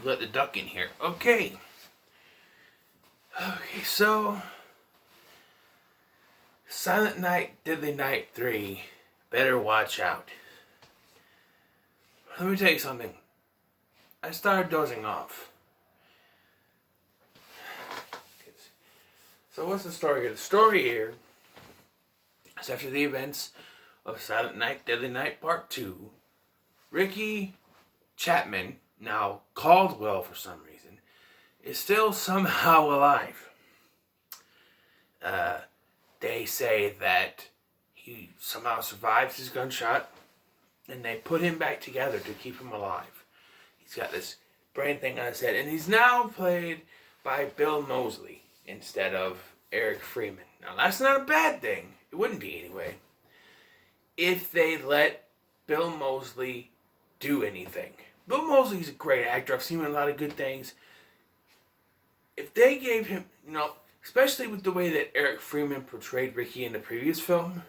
let the duck in here. Okay. Okay, so Silent Night, Deadly Night 3. Better watch out. Let me tell you something. I started dozing off. So what's the story here? The story here is after the events of Silent Night, Deadly Night Part 2, Ricky Chapman, now Caldwell for some reason, is still somehow alive. They say that he somehow survives his gunshot, and they put him back together to keep him alive. He's got this brain thing on his head, and he's now played by Bill Moseley instead of Eric Freeman. Now, that's not a bad thing. It wouldn't be anyway. If they let Bill Moseley do anything. Bill Moseley's a great actor. I've seen him in a lot of good things. If they gave him, especially with the way that Eric Freeman portrayed Ricky in the previous film,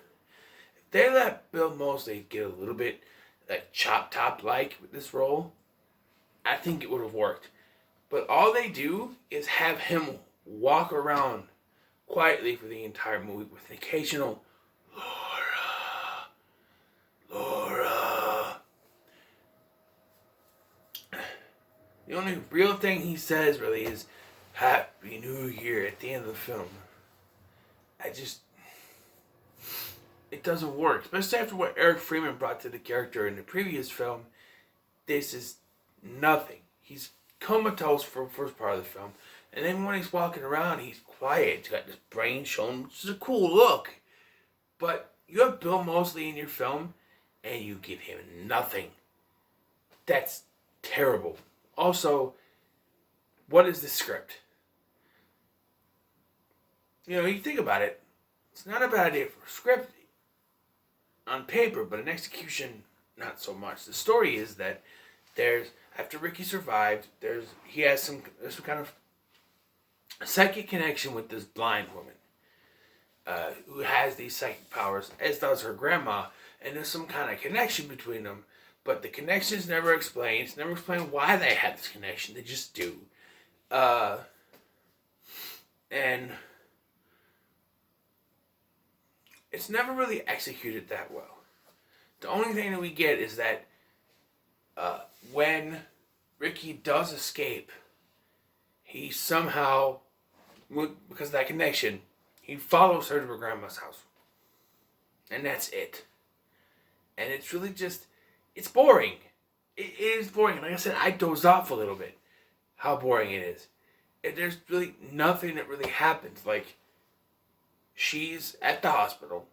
if they let Bill Moseley get a little bit like Chop Top-like with this role, I think it would have worked. But all they do is have him walk around quietly for the entire movie with an occasional Laura. The only real thing he says really is Happy New Year at the end of the film. It doesn't work. Especially after what Eric Freeman brought to the character in the previous film. This is nothing. He's comatose for the first part of the film. And then when he's walking around, he's quiet. He's got this brain showing, which is a cool look. But you have Bill Moseley in your film, and you give him nothing. That's terrible. Also, what is the script? You think about it. It's not a bad idea for a script on paper, but in execution, not so much. The story is that after Ricky survived, he has some kind of psychic connection with this blind woman who has these psychic powers, as does her grandma, and there's some kind of connection between them, but the connection is never explained. It's never explained why they had this connection. They just do. And it's never really executed that well. The only thing that we get is that when Ricky does escape, he somehow, because of that connection, he follows her to her grandma's house. And that's it. And it's really just, it's boring. It is boring. Like I said, I dozed off a little bit. How boring it is. There's really nothing that really happens. Like, she's at the hospital.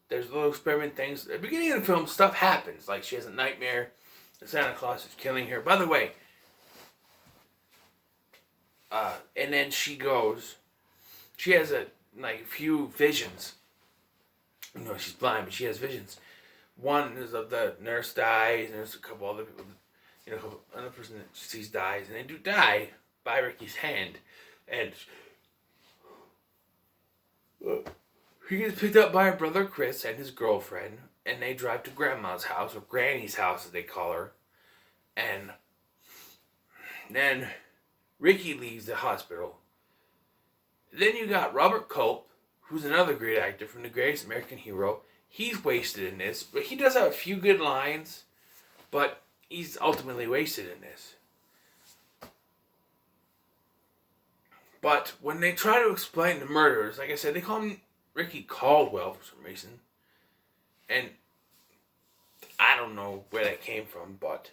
There's little experiment things. At the beginning of the film, stuff happens. Like, she has a nightmare. The Santa Claus is killing her. By the way, and then she has a few visions. She's blind, but she has visions. One is of the nurse dies, and there's a couple other people, another person that she sees dies, and they do die by Ricky's hand. And he gets picked up by her brother Chris and his girlfriend, and they drive to Grandma's house, or Granny's house as they call her. And then Ricky leaves the hospital. Then you got Robert Culp, who's another great actor from The Greatest American Hero. He's wasted in this, but he does have a few good lines, but he's ultimately wasted in this. But when they try to explain the murders, like I said, they call him Ricky Caldwell for some reason. And I don't know where that came from, but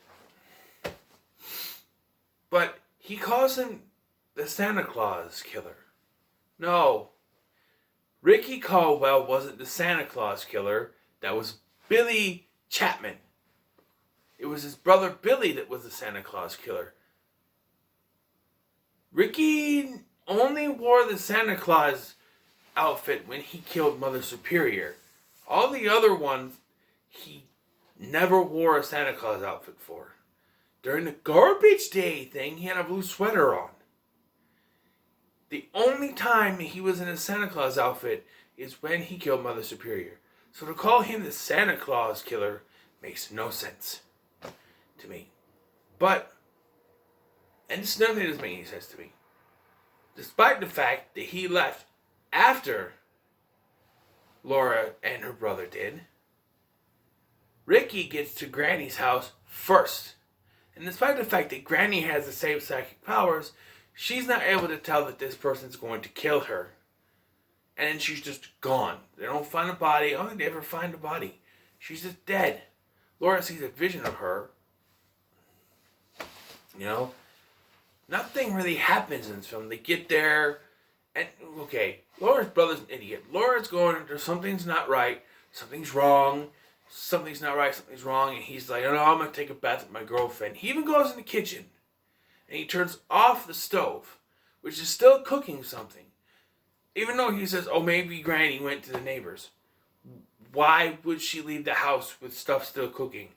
he calls him the Santa Claus killer. No. Ricky Caldwell wasn't the Santa Claus killer. That was Billy Chapman. It was his brother Billy that was the Santa Claus killer. Ricky only wore the Santa Claus outfit when he killed Mother Superior. All the other ones, he never wore a Santa Claus outfit for. During the garbage day thing, he had a blue sweater on. The only time he was in a Santa Claus outfit is when he killed Mother Superior. So to call him the Santa Claus killer makes no sense to me. But And this is another thing that doesn't make any sense to me. Despite the fact that he left after Laura and her brother did, Ricky gets to Granny's house first. And despite the fact that Granny has the same psychic powers, she's not able to tell that this person's going to kill her. And then she's just gone. They don't find a body. I don't think they ever find a body. She's just dead. Laura sees a vision of her. You know? Nothing really happens in this film. They get there, and okay, Laura's brother's an idiot. Laura's going, something's not right, something's wrong, something's not right, something's wrong, and he's like, oh, no, I'm going to take a bath with my girlfriend. He even goes in the kitchen, and he turns off the stove, which is still cooking something. Even though he says, oh, maybe Granny went to the neighbors. Why would she leave the house with stuff still cooking?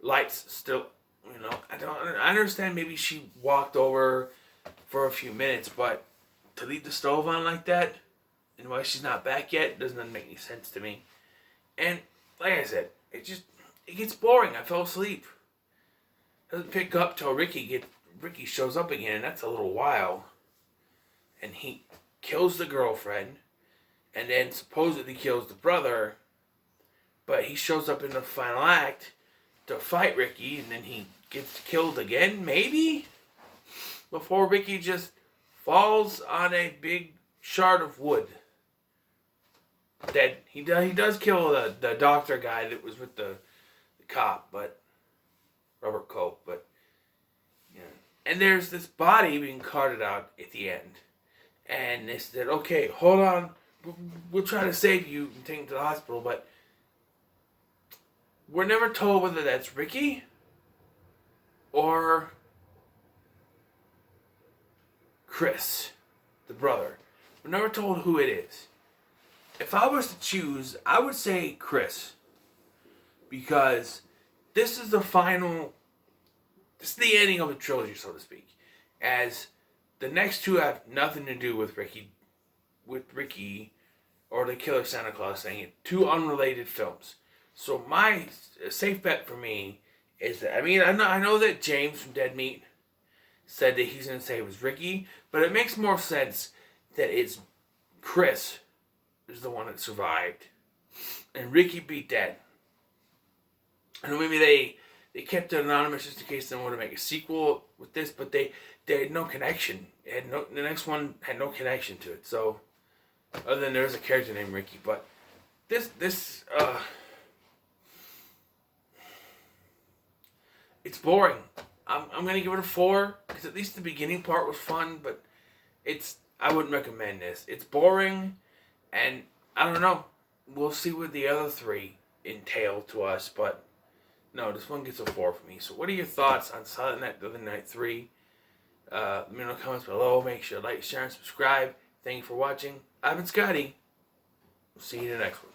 Lights still... You know, I understand maybe she walked over for a few minutes, but to leave the stove on like that, and why she's not back yet, doesn't make any sense to me. And, like I said, it gets boring. I fell asleep. It doesn't pick up till Ricky shows up again, and that's a little while. And he kills the girlfriend, and then supposedly kills the brother, but he shows up in the final act to fight Ricky, and then he gets killed again, maybe? Before Ricky just falls on a big shard of wood. Dead. He does kill the doctor guy that was with the cop, but Robert Culp, but yeah. And there's this body being carted out at the end. And they said, okay, hold on, we'll try to save you and take him to the hospital, but we're never told whether that's Ricky or Chris, the brother. We're never told who it is. If I was to choose, I would say Chris. Because this is the the ending of the trilogy, so to speak. As the next two have nothing to do with Ricky or the Killer Santa Claus thing. Two unrelated films. So my safe bet for me is that, I know that James from Dead Meat said that he's going to say it was Ricky, but it makes more sense that it's Chris is the one that survived, and Ricky be dead. I know maybe they kept it anonymous just in case they want to make a sequel with this, but they had no connection. The next one had no connection to it. So, other than there's a character named Ricky, but this it's boring. I'm gonna give it a 4 because at least the beginning part was fun, but I wouldn't recommend this. It's boring, and I don't know. We'll see what the other 3 entail to us, but no, this one gets a 4 for me. So what are your thoughts on Silent Night, Deadly Night 3? Let me know in the comments below. Make sure to like, share, and subscribe. Thank you for watching. I've been Scotty. We'll see you in the next one.